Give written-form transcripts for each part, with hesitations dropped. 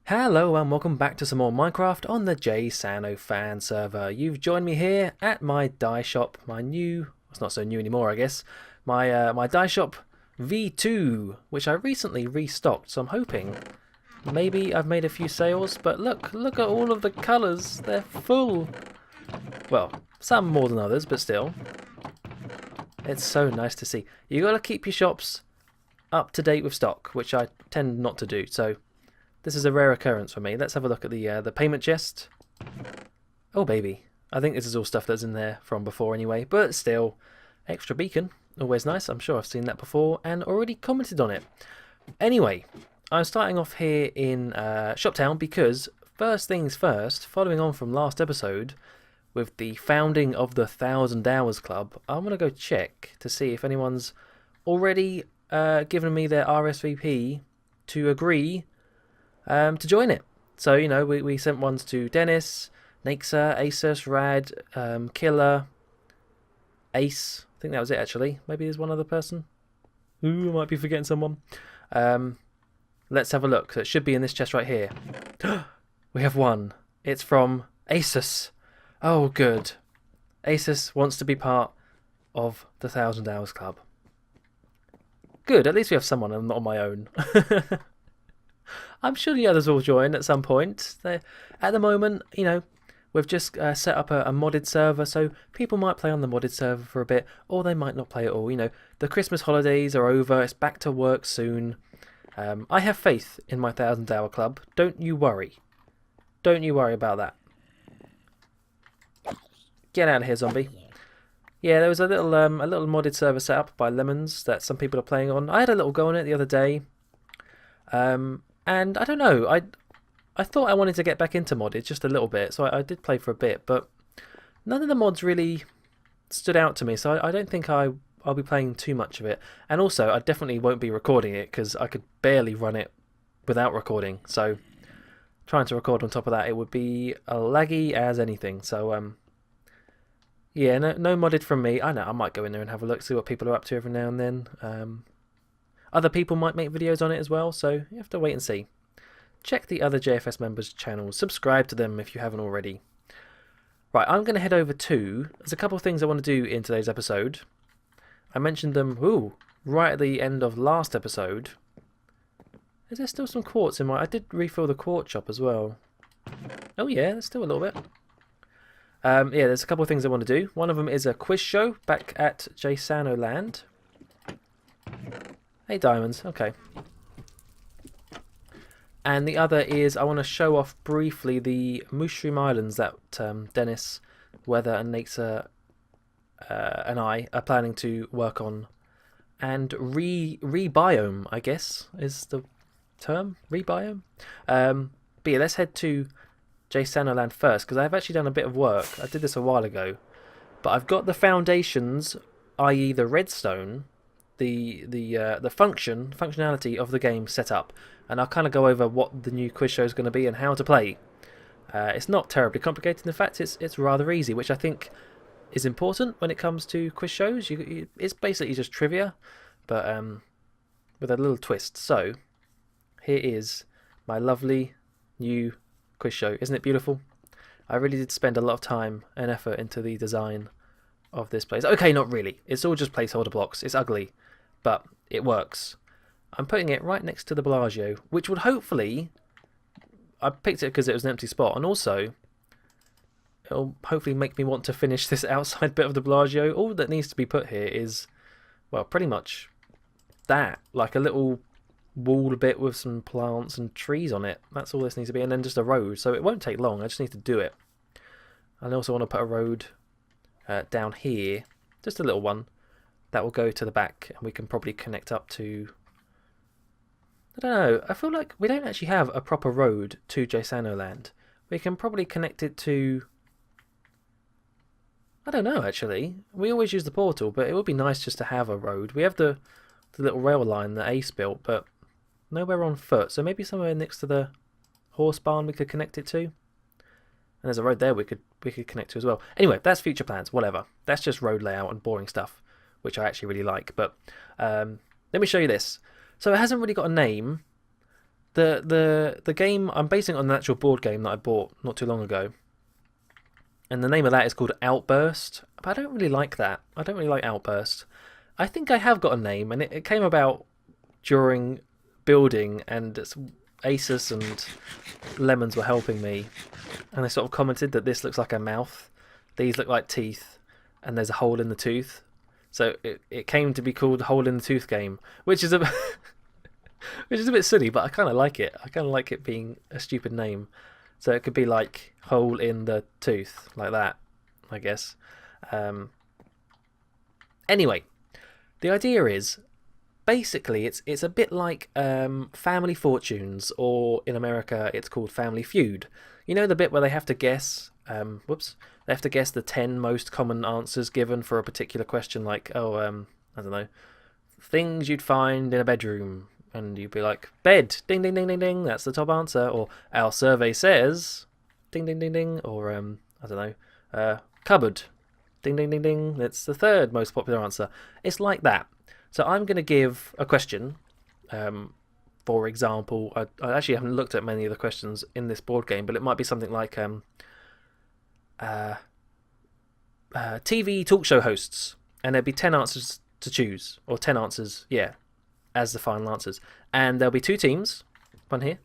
Hello and welcome back to some more Minecraft on the JSano fan server. You've joined me here at my dye shop, my new, it's not so new anymore I guess, my dye shop V2, which I recently restocked, so I'm hoping maybe I've made a few sales, but look at all of the colours, they're full. Well, some more than others, but still. It's so nice to see. You gotta keep your shops up to date with stock, which I tend not to do, so this is a rare occurrence for me. Let's have a look at the payment chest. Oh baby, I think this is all stuff that's in there from before anyway, but still, extra beacon, always nice. I'm sure I've seen that before and already commented on it. Anyway, I'm starting off here in Shoptown because first things first, following on from last episode with the founding of the 1000 Hours Club, I'm going to go check to see if anyone's already given me their RSVP to agree to join it. So, you know, we sent ones to Dennis, Naxa, Asus, Rad, Killer, Ace. I think that was it actually. Maybe there's one other person. Ooh, I might be forgetting someone. Let's have a look. So it should be in this chest right here. We have one. It's from Asus. Oh, good. Asus wants to be part of the 1000 Hours Club. Good, at least we have someone. I'm not on my own. I'm sure the others will join at some point. At the moment, you know, we've just set up a modded server, so people might play on the modded server for a bit, or they might not play at all. You know, the Christmas holidays are over, it's back to work soon. I have faith in my 1000 Hour Club. Don't you worry. Don't you worry about that. Get out of here, zombie. Yeah, there was a little modded server set up by Lemons that some people are playing on. I had a little go on it the other day. And I don't know, I thought I wanted to get back into modded just a little bit, so I did play for a bit, but none of the mods really stood out to me, so I don't think I'll be playing too much of it. And also, I definitely won't be recording it, because I could barely run it without recording, so trying to record on top of that, it would be laggy as anything. So, yeah, no modded from me. I know, I might go in there and have a look, see what people are up to every now and then. Other people might make videos on it as well, so you have to wait and see. Check the other JFS members' channels, subscribe to them if you haven't already. Right, I'm going to head over to... There's a couple of things I want to do in today's episode. I mentioned them right at the end of last episode. Is there still some quartz in my... I did refill the quartz shop as well. Oh yeah, there's still a little bit. Yeah, there's a couple of things I want to do. One of them is a quiz show back at JSano Land. Hey, diamonds. Okay. And the other is I want to show off briefly the Mushroom Islands that Dennis, Weather, and Naxa and I are planning to work on. And re-biome, I guess, is the term. Re-biome? But yeah, let's head to JSano Land first, because I've actually done a bit of work. I did this a while ago. But I've got the foundations, i.e. the redstone, the functionality of the game set up, and I'll kind of go over what the new quiz show is going to be and how to play. It's not terribly complicated. In fact, it's rather easy, which I think is important when it comes to quiz shows. It's basically just trivia, but with a little twist. So here is my lovely new quiz show. Isn't it beautiful? I really did spend a lot of time and effort into the design of this place. Okay, not really. It's all just placeholder blocks. It's ugly, but it works. I'm putting it right next to the Bellagio, which would hopefully... I picked it because it was an empty spot, and also it'll hopefully make me want to finish this outside bit of the Bellagio. All that needs to be put here is, well, pretty much that. Like a little wall bit with some plants and trees on it. That's all this needs to be, and then just a road. So it won't take long. I just need to do it. And I also want to put a road down here, just a little one, that will go to the back, and we can probably connect up to... I don't know, I feel like we don't actually have a proper road to JSano Land. We can probably connect it to... I don't know, actually. We always use the portal, but it would be nice just to have a road. We have the little rail line that Ace built, but nowhere on foot, so maybe somewhere next to the horse barn we could connect it to. And there's a road there we could connect to as well. Anyway, that's future plans, whatever. That's just road layout and boring stuff, which I actually really like. But let me show you this. So it hasn't really got a name. The game, I'm basing it on an actual board game that I bought not too long ago. And the name of that is called Outburst. But I don't really like that. I don't really like Outburst. I think I have got a name, and it came about during building, and Asus and Lemons were helping me. And they sort of commented that this looks like a mouth. These look like teeth. And there's a hole in the tooth. So it came to be called Hole in the Tooth Game, which is a which is a bit silly, but I kind of like it. I kind of like it being a stupid name. So it could be like Hole in the Tooth, like that, I guess. Anyway, the idea is basically it's a bit like Family Fortunes, or in America it's called Family Feud. You know the bit where they have to guess. They have to guess the 10 most common answers given for a particular question, like, I don't know, things you'd find in a bedroom, and you'd be like, bed, ding, ding, ding, ding, ding, that's the top answer, or our survey says, ding, ding, ding, ding, or, I don't know, cupboard, ding, ding, ding, ding, that's the third most popular answer. It's like that. So I'm going to give a question. For example, I actually haven't looked at many of the questions in this board game, but it might be something like TV talk show hosts, and there'd be 10 answers to choose, or 10 answers, yeah, as the final answers. And there'll be 2 teams, one here,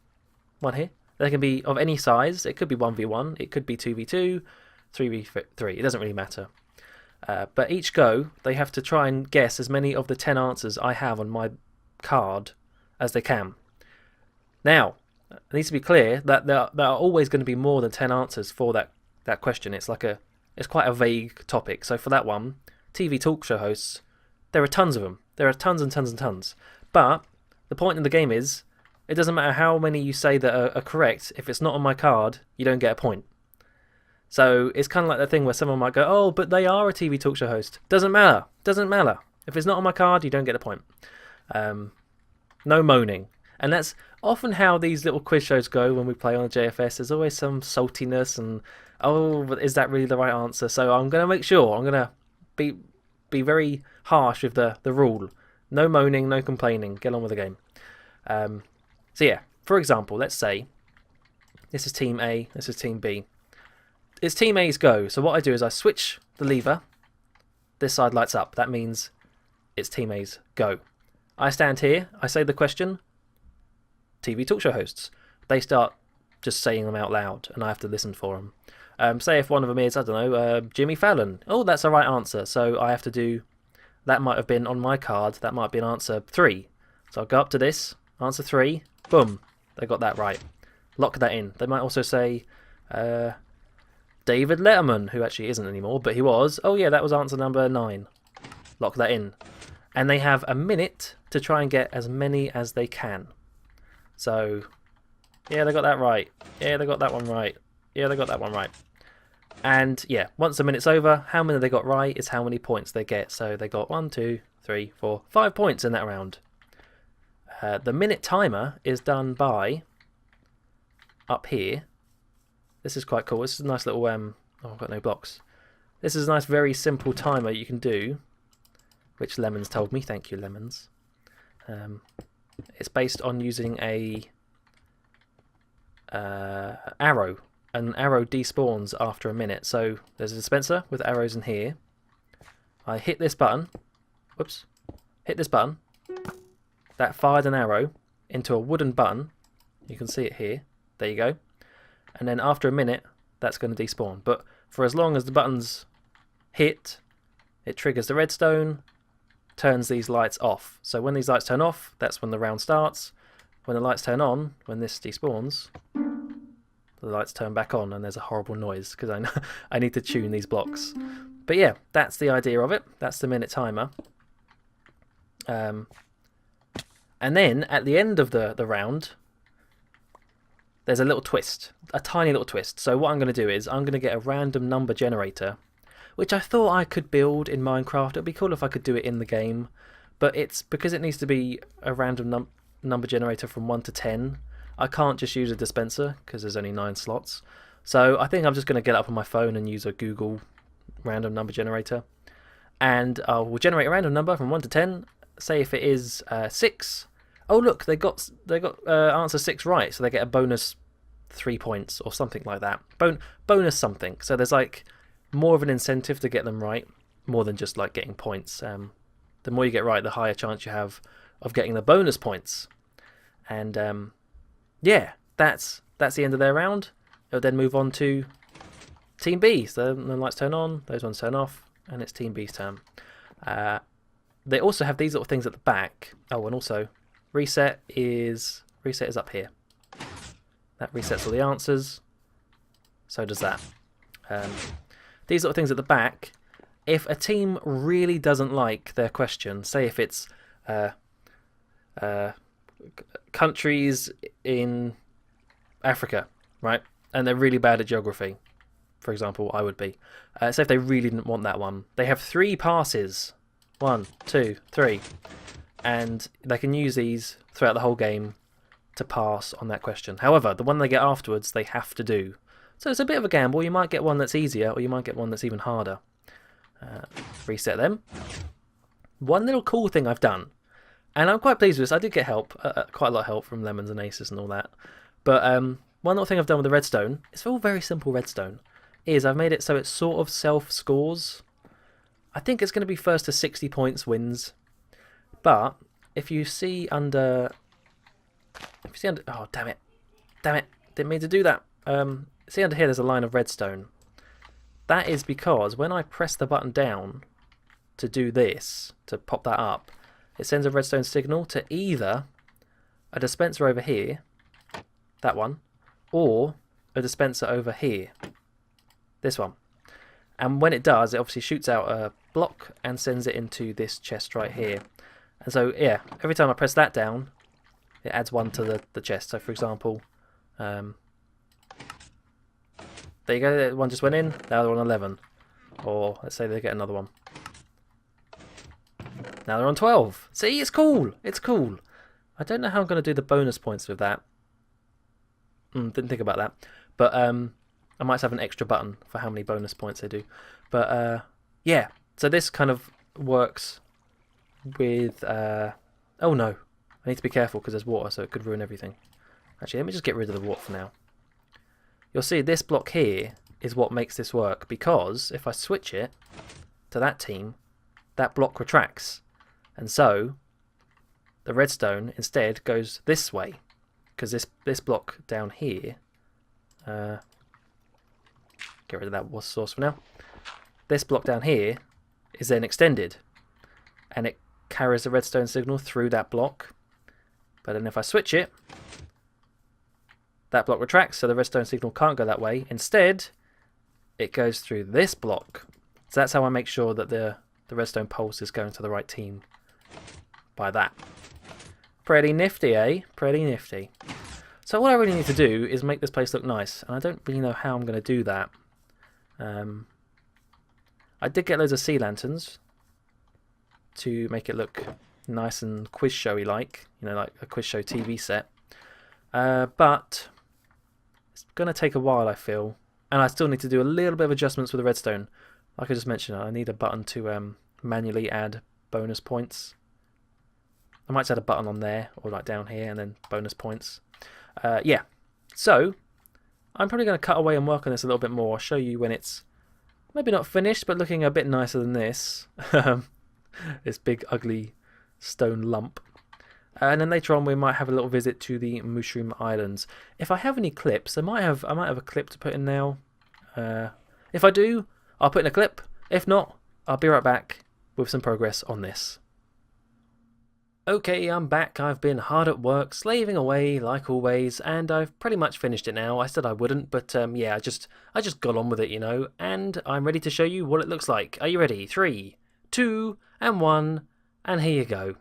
one here. They can be of any size. It could be 1v1, it could be 2v2, 3v3, it doesn't really matter. But each go, they have to try and guess as many of the 10 answers I have on my card as they can. Now, it needs to be clear that there are always going to be more than 10 answers for that question. It's quite a vague topic. So for that one, TV talk show hosts, there are tons of them. There are tons and tons and tons. But the point of the game is, it doesn't matter how many you say that are correct. If it's not on my card, you don't get a point. So it's kind of like that thing where someone might go, oh, but they are a TV talk show host. Doesn't matter. Doesn't matter. If it's not on my card, you don't get a point. No moaning. And that's often how these little quiz shows go when we play on the JFS. There's always some saltiness and, oh, but is that really the right answer? So I'm going to make sure, I'm going to be very harsh with the rule. No moaning, no complaining. Get on with the game. So yeah, for example, let's say this is Team A, this is Team B. It's Team A's go. So what I do is I switch the lever. This side lights up. That means it's Team A's go. I stand here, I say the question, TV talk show hosts. They start just saying them out loud, and I have to listen for them. Say if one of them is, I don't know, Jimmy Fallon. Oh, that's the right answer. So I have to do, that might have been on my card, that might be an answer 3. So I'll go up to this, answer 3, boom, they got that right. Lock that in. They might also say David Letterman, who actually isn't anymore, but he was. Oh yeah, that was answer number 9. Lock that in. And they have a minute to try and get as many as they can. So, yeah, they got that right. Yeah, they got that one right. Yeah, they got that one right. And yeah, once the minute's over, how many they got right is how many points they get. So they got 1, 2, 3, 4, 5 points in that round. The minute timer is done by up here. This is quite cool. This is a nice little oh, I've got no blocks. This is a nice, very simple timer you can do, which Lemons told me. Thank you, Lemons. It's based on using a arrow. An arrow despawns after a minute. So there's a dispenser with arrows in here. I hit this button. Whoops. Hit this button. That fired an arrow into a wooden button. You can see it here. There you go. And then after a minute, that's going to despawn. But for as long as the button's hit, it triggers the redstone, turns these lights off. So when these lights turn off, that's when the round starts. When the lights turn on, when this despawns, the lights turn back on, and there's a horrible noise because I know I need to tune these blocks. But yeah, that's the idea of it. That's the minute timer. And then at the end of the round, there's a little twist, a tiny little twist. So what I'm going to do is I'm going to get a random number generator, which I thought I could build in Minecraft. It would be cool if I could do it in the game, but it's because it needs to be a random number generator from 1 to 10. I can't just use a dispenser because there's only 9 slots. So I think I'm just going to get up on my phone and use a Google random number generator. And I will generate a random number from 1 to 10. Say if it is 6. Oh look, they got answer 6 right, so they get a bonus 3 points or something like that. Bonus something. So there's like more of an incentive to get them right, more than just like getting points. The more you get right, the higher chance you have of getting the bonus points. And yeah, that's the end of their round. It'll then move on to Team B. So the lights turn on, those ones turn off, and it's Team B's turn. They also have these little things at the back. Oh, and also reset is up here. That resets all the answers. So does that. These little things at the back, if a team really doesn't like their question, say if it's countries in Africa, right? And they're really bad at geography, for example, I would be. Say if they really didn't want that one, they have 3 passes. 1, 2, 3. And they can use these throughout the whole game to pass on that question. However, the one they get afterwards, they have to do. So it's a bit of a gamble. You might get one that's easier, or you might get one that's even harder. Reset them. One little cool thing I've done, and I'm quite pleased with this. I did get help, quite a lot of help from lemons and aces and all that. But one little thing I've done with the redstone, it's all very simple redstone, is I've made it so it sort of self-scores. I think it's going to be first to 60 points wins. But if you see under... oh, damn it. Didn't mean to do that. See under here there's a line of redstone. That is because when I press the button down to do this, to pop that up, it sends a redstone signal to either a dispenser over here, that one, or a dispenser over here, this one. And when it does, it obviously shoots out a block and sends it into this chest right here. And so, yeah, every time I press that down, it adds 1 to the chest. So, for example, there you go, one just went in, now they're on 11. Or, let's say they get another one. Now they're on 12. See, it's cool. It's cool. I don't know how I'm going to do the bonus points with that. Didn't think about that. But I might have an extra button for how many bonus points they do. But yeah, so this kind of works with... oh no, I need to be careful because there's water, so it could ruin everything. Actually, let me just get rid of the water for now. You'll see this block here is what makes this work, because if I switch it to that team, that block retracts. And so the redstone instead goes this way, because this block down here... get rid of that water source for now. This block down here is then extended, and it carries the redstone signal through that block. But then if I switch it, that block retracts, so the redstone signal can't go that way. Instead, it goes through this block. So that's how I make sure that the redstone pulse is going to the right team by that. Pretty nifty, eh? Pretty nifty. So what I really need to do is make this place look nice, and I don't really know how I'm going to do that. I did get loads of sea lanterns to make it look nice and quiz showy like, you know, like a quiz show TV set. But it's going to take a while, I feel, and I still need to do a little bit of adjustments with the redstone. Like I just mentioned, I need a button to manually add bonus points. I might add a button on there, or like down here, and then bonus points. Yeah, so I'm probably going to cut away and work on this a little bit more. I'll show you when it's maybe not finished, but looking a bit nicer than this. This big ugly stone lump. And then later on we might have a little visit to the Mushroom Islands. If I have any clips, I might have a clip to put in now. If I do, I'll put in a clip. If not, I'll be right back with some progress on this. Okay, I'm back. I've been hard at work, slaving away like always, and I've pretty much finished it now. I said I wouldn't, but yeah, I just got on with it, you know, and I'm ready to show you what it looks like. Are you ready? 3, 2, and 1, and here you go.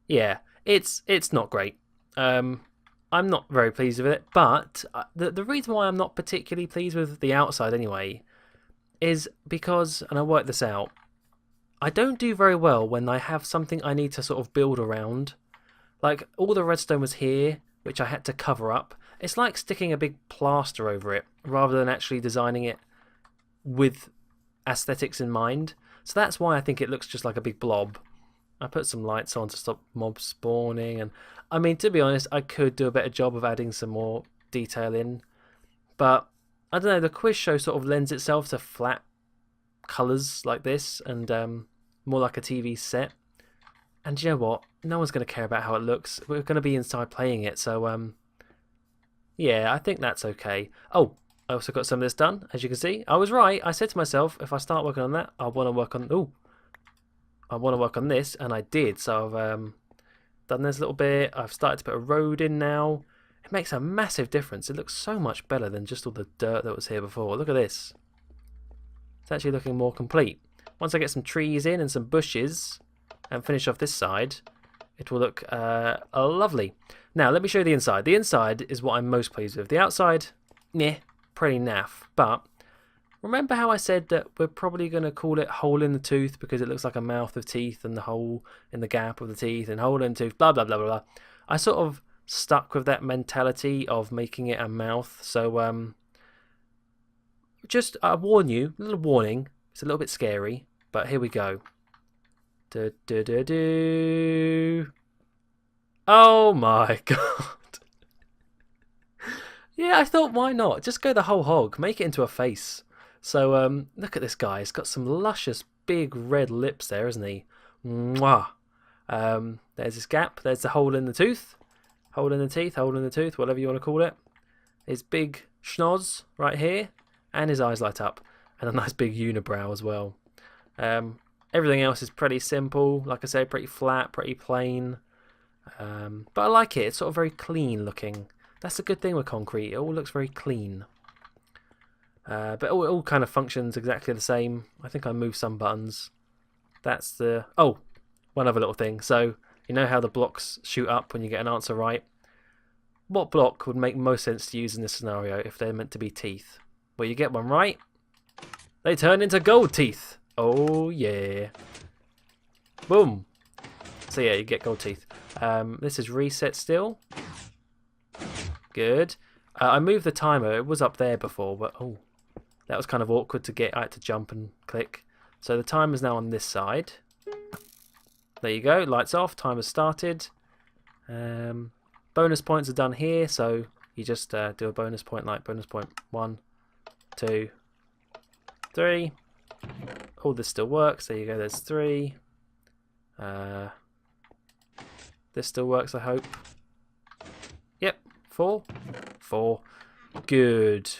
Yeah, it's not great. I'm not very pleased with it, but the reason why I'm not particularly pleased with the outside anyway is because, and I worked this out, I don't do very well when I have something I need to sort of build around. Like, all the redstone was here, which I had to cover up. It's like sticking a big plaster over it, rather than actually designing it with aesthetics in mind. So that's why I think it looks just like a big blob. I put some lights on to stop mobs spawning, and I mean, to be honest, I could do a better job of adding some more detail in, but I don't know, the quiz show sort of lends itself to flat colours like this, and more like a TV set. And you know what? No one's going to care about how it looks. We're going to be inside playing it, so yeah, I think that's okay. Oh, I also got some of this done, as you can see. I was right. I said to myself, if I start working on that, I want to work on... Ooh. I want to work on this, and I did. So I've done this a little bit. I've started to put a road in now. It makes a massive difference. It looks so much better than just all the dirt that was here before. Look at this. It's actually looking more complete. Once I get some trees in and some bushes and finish off this side, it will look lovely. Now, let me show you the inside. The inside is what I'm most pleased with. The outside, meh, pretty naff. But remember how I said that we're probably going to call it hole in the tooth because it looks like a mouth of teeth and the hole in the gap of the teeth and hole in the tooth, blah, blah, blah, blah, blah. I sort of stuck with that mentality of making it a mouth. So just, I warn you, a little warning. It's a little bit scary, but here we go. Do, do, do, do. Oh my god. Yeah, I thought, why not? Just go the whole hog. Make it into a face. So look at this guy. He's got some luscious big red lips there, isn't he? Mwah. There's this gap. There's the hole in the tooth. Hole in the teeth, hole in the tooth, whatever you want to call it. His big schnoz right here. And his eyes light up. And a nice big unibrow as well. Everything else is pretty simple. Like I say, pretty flat, pretty plain. But I like it. It's sort of very clean looking. That's a good thing with concrete. It all looks very clean. But it all kind of functions exactly the same. I think I moved some buttons. That's the... Oh, one other little thing. So, you know how the blocks shoot up when you get an answer right? What block would make most sense to use in this scenario if they're meant to be teeth? Well, you get one right, they turn into gold teeth. Oh, yeah. Boom. So, yeah, you get gold teeth. This is reset still. Good. I moved the timer. It was up there before, but oh, that was kind of awkward to get. I had to jump and click. So the timer's now on this side. There you go. Lights off. Timer started. Bonus points are done here, so you just do a bonus point like bonus point 1, 2, 3. All this still works. There you go. There's 3. This still works, I hope. Yep. 4. 4. Good.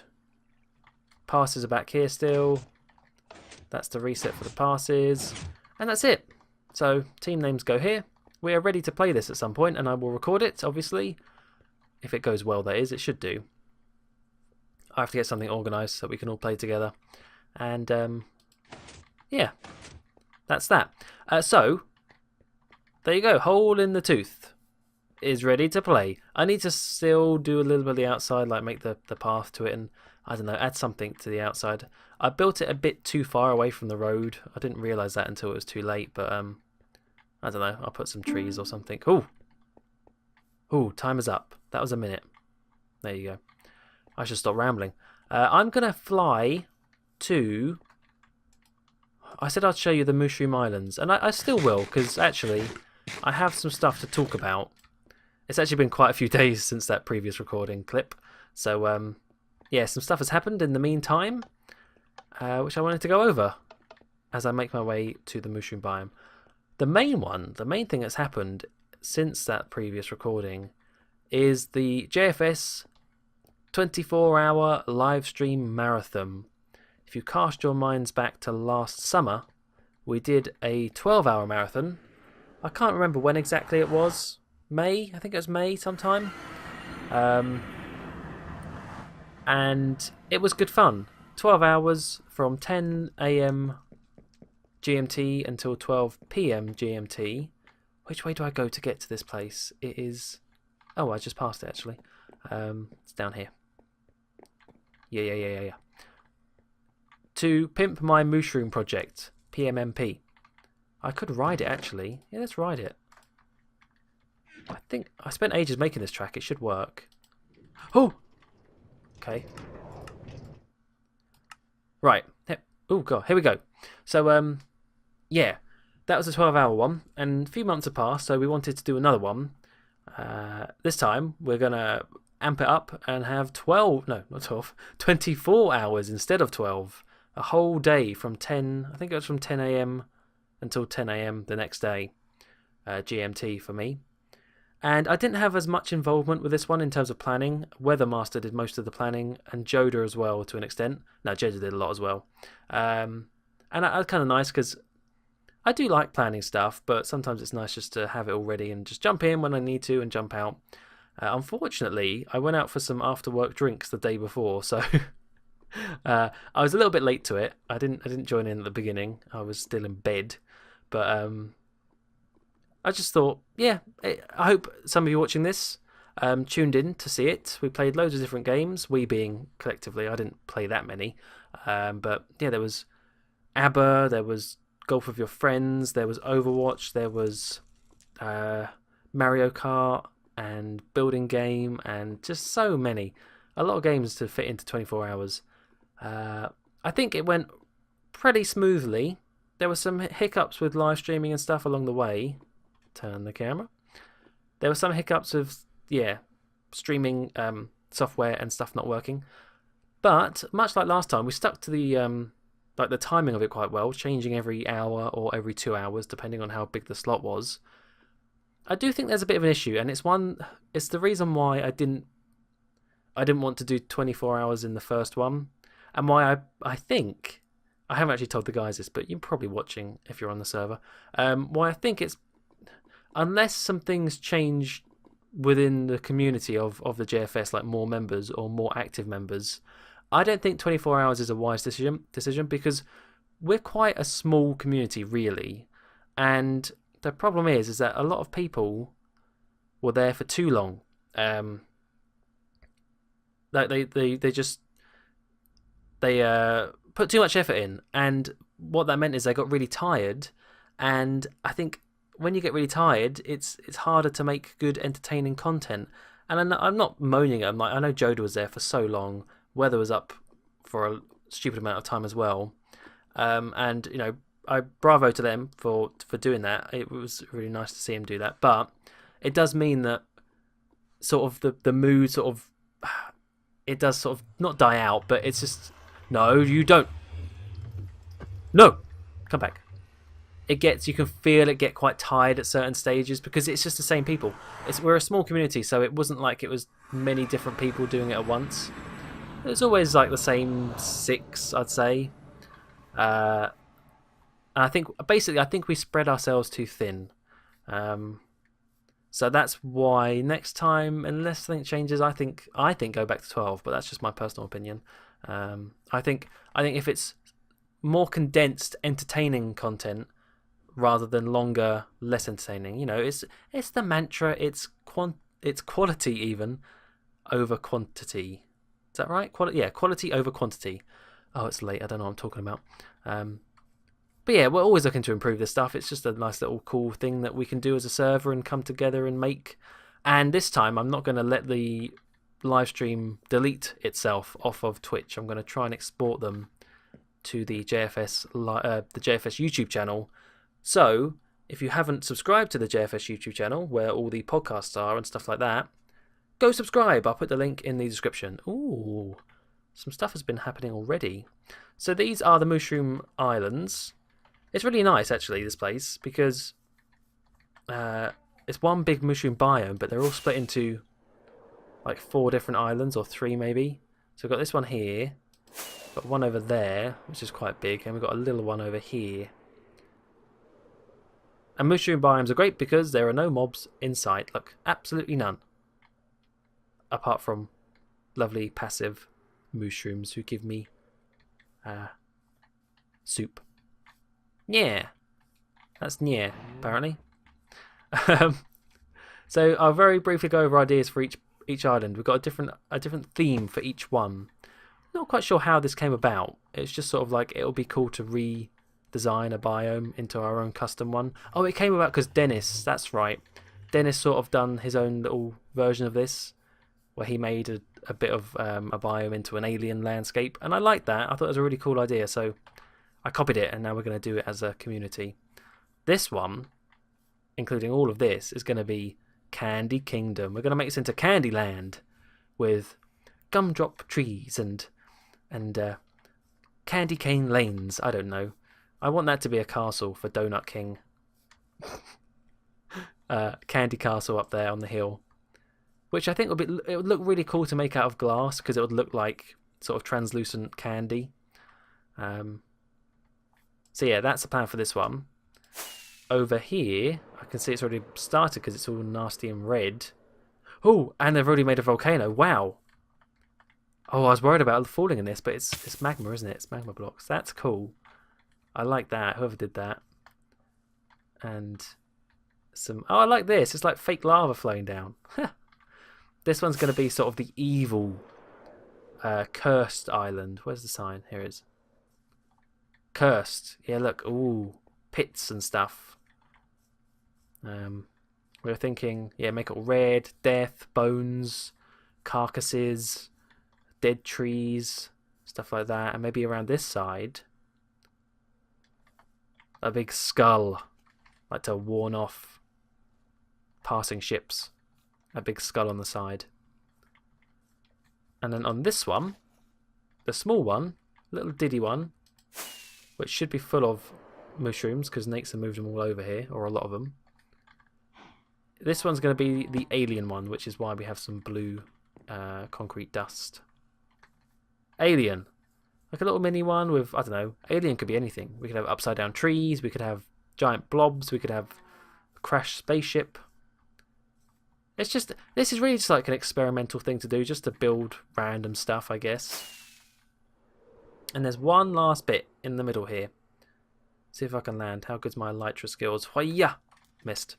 Passes are back here still. That's the reset for the passes. And that's it. So, team names go here. We are ready to play this at some point, and I will record it, obviously. If it goes well, that is. It should do. I have to get something organised so we can all play together. And, yeah. That's that. So, there you go. Hole in the Tooth is ready to play. I need to still do a little bit of the outside, like make the path to it and, I don't know, add something to the outside. I built it a bit too far away from the road. I didn't realise that until it was too late, but I don't know. I'll put some trees or something. Ooh. Ooh, timer's up. That was a minute. There you go. I should stop rambling. I'm going to fly to... I said I'd show you the Mushroom Islands, and I still will, because actually I have some stuff to talk about. It's actually been quite a few days since that previous recording clip. So, yeah, some stuff has happened in the meantime, which I wanted to go over as I make my way to the Mushroom Biome. The main thing that's happened since that previous recording is the JFS 24-hour live stream marathon. If you cast your minds back to last summer, we did a 12-hour marathon. I can't remember when exactly it was. May? I think it was May sometime. And it was good fun. 12 hours from 10 AM GMT until 12 PM GMT. Which way do I go to get to this place? It is... Oh, I just passed it actually. It's down here. Yeah. To Pimp My Mushroom Project, PMMP. I could ride it actually. Yeah, let's ride it. I think I spent ages making this track. It should work. Oh! Okay. Right. Oh god, here we go. So, yeah. that was a 12-hour one, and a few months have passed, so we wanted to do another one. This time we're gonna amp it up and have 12, no, not 12, 24 hours instead of 12. A whole day from 10, I think it was from 10 a.m. until 10 a.m. the next day, GMT for me. And I didn't have as much involvement with this one in terms of planning. Weathermaster did most of the planning, and Joda as well to an extent. No, Joda did a lot as well. And that's kind of nice because I do like planning stuff, but sometimes it's nice just to have it all ready and just jump in when I need to and jump out. Unfortunately, I went out for some after-work drinks the day before, so I was a little bit late to it. I didn't join in at the beginning. I was still in bed, but I just thought, yeah, I hope some of you watching this tuned in to see it. We played loads of different games, we being collectively. I didn't play that many, but yeah, there was ABBA, there was Golf with Your Friends, there was Overwatch, there was Mario Kart and Building Game, and just so many. A lot of games to fit into 24 hours. I think it went pretty smoothly. There were some hiccups with live streaming and stuff along the way. Turn the camera. There were some hiccups of, streaming software and stuff not working. But much like last time, we stuck to the timing of it quite well, changing every hour or every 2 hours, depending on how big the slot was. I do think there's a bit of an issue, and it's the reason why I didn't want to do 24 hours in the first one, and why I think, I haven't actually told the guys this, but you're probably watching if you're on the server, why I think it's, unless some things change within the community of the JFS, like more members or more active members, I don't think 24 hours is a wise decision because we're quite a small community, really, and the problem is that a lot of people were there for too long. They put too much effort in, and what that meant is they got really tired. And I think when you get really tired, it's harder to make good, entertaining content. And I'm not moaning at them. Like, I know Joda was there for so long. Weather was up for a stupid amount of time as well. And I bravo to them for doing that. It was really nice to see him do that. But it does mean that sort of the mood sort of, it does sort of not die out, but it's just, no, you don't. No, come back. You can feel it get quite tired at certain stages because it's just the same people. We're a small community, so it wasn't like it was many different people doing it at once. It was always like the same 6, I'd say. And I think we spread ourselves too thin. So that's why next time, unless something changes, I think go back to 12. But that's just my personal opinion. I think if it's more condensed, entertaining content rather than longer, less entertaining, it's the mantra. It's quality even over quantity. Is that right? Quality over quantity. Oh, it's late. I don't know what I'm talking about. But yeah, we're always looking to improve this stuff. It's just a nice little cool thing that we can do as a server and come together and make. And this time, I'm not going to let the live stream delete itself off of Twitch. I'm going to try and export them to the JFS YouTube channel. So if you haven't subscribed to the JFS YouTube channel, where all the podcasts are and stuff like that, go subscribe. I'll put the link in the description. Ooh, some stuff has been happening already. So these are the Mushroom Islands. It's really nice, actually, this place, because it's one big mushroom biome, but they're all split into like 4 different islands, or 3 maybe. So we've got this one here, got one over there, which is quite big, and we've got a little one over here. And mushroom biomes are great because there are no mobs in sight. Look, absolutely none. Apart from lovely passive mushrooms who give me soup. Yeah, that's yeah, apparently. So I'll very briefly go over ideas for each island. We've got a different theme for each one. Not quite sure how this came about. It's just sort of like it'll be cool to redesign a biome into our own custom one. Oh, it came about because Dennis, that's right. Dennis sort of done his own little version of this, where he made a bit of a biome into an alien landscape, and I liked that. I thought it was a really cool idea, so I copied it, and now we're going to do it as a community. This one, including all of this, is going to be Candy Kingdom. We're going to make this into Candyland with gumdrop trees and candy cane lanes. I don't know. I want that to be a castle for Donut King. Candy Castle up there on the hill, which I think it would look really cool to make out of glass because it would look like sort of translucent candy. So yeah, that's the plan for this one. Over here, I can see it's already started because it's all nasty and red. Oh, and they've already made a volcano. Wow. Oh, I was worried about falling in this, but it's magma, isn't it? It's magma blocks. That's cool. I like that. Whoever did that. And some... Oh, I like this. It's like fake lava flowing down. This one's going to be sort of the evil cursed island. Where's the sign? Here it is. Cursed. Yeah, look. Ooh. Pits and stuff. We were thinking, yeah, make it all red. Death, bones, carcasses, dead trees, stuff like that. And maybe around this side, a big skull, like to warn off passing ships. A big skull on the side. And then on this one, the small one, little diddy one, which should be full of mushrooms because Nate's moved them all over here, or a lot of them. This one's going to be the alien one, which is why we have some blue concrete dust. Alien. Like a little mini one with, I don't know, alien could be anything. We could have upside down trees, we could have giant blobs, we could have a crashed spaceship. It's just, this is really just like an experimental thing to do, just to build random stuff, I guess. And there's one last bit in the middle here. See if I can land. How good's my elytra skills? Hoya! Missed.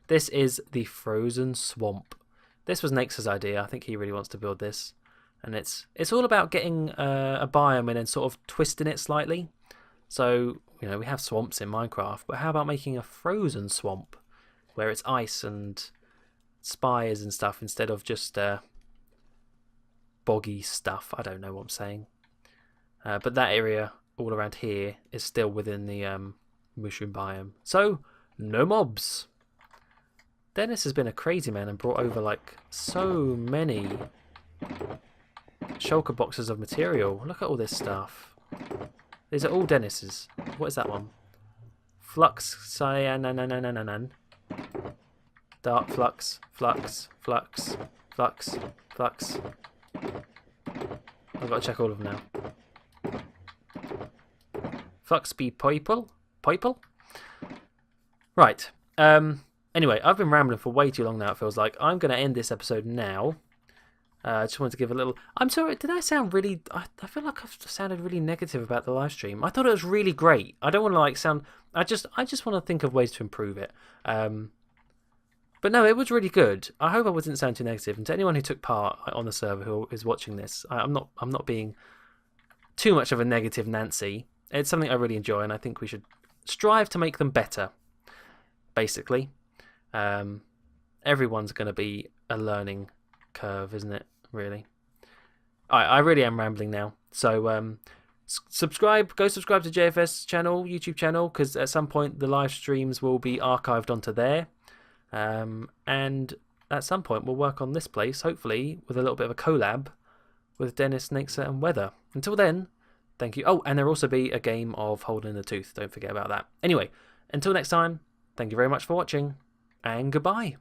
This is the frozen swamp. This was Nax's idea. I think he really wants to build this. And it's all about getting a biome and then sort of twisting it slightly. So, you know, we have swamps in Minecraft, but how about making a frozen swamp where it's ice and spires and stuff instead of just boggy stuff? I don't know what I'm saying. But that area all around here is still within the mushroom biome. So, no mobs. Dennis has been a crazy man and brought over like so many shulker boxes of material. Look at all this stuff. These are all Dennis's. What is that one? Flux cyanan. Dark flux, flux, flux, flux, flux. I've got to check all of them now. Flux be purple? Purple? Right. Anyway, I've been rambling for way too long now, it feels like. I'm going to end this episode now. I just wanted to give a little... I'm sorry, did I sound really... I feel like I've sounded really negative about the live stream. I thought it was really great. I don't want to like sound... I just want to think of ways to improve it. But no, it was really good. I hope I wasn't sound too negative. And to anyone who took part on the server who is watching this, I'm not being too much of a negative Nancy. It's something I really enjoy, and I think we should strive to make them better, basically. Everyone's going to be a learning curve, isn't it, really? I really am rambling now. So go subscribe to JFS channel, YouTube channel, because at some point the live streams will be archived onto there. And at some point we'll work on this place, hopefully with a little bit of a collab with Dennis, Naxa and Weather. Until then, thank you. Oh, and there'll also be a game of Holding the Tooth. Don't forget about that. Anyway, until next time, thank you very much for watching, and goodbye.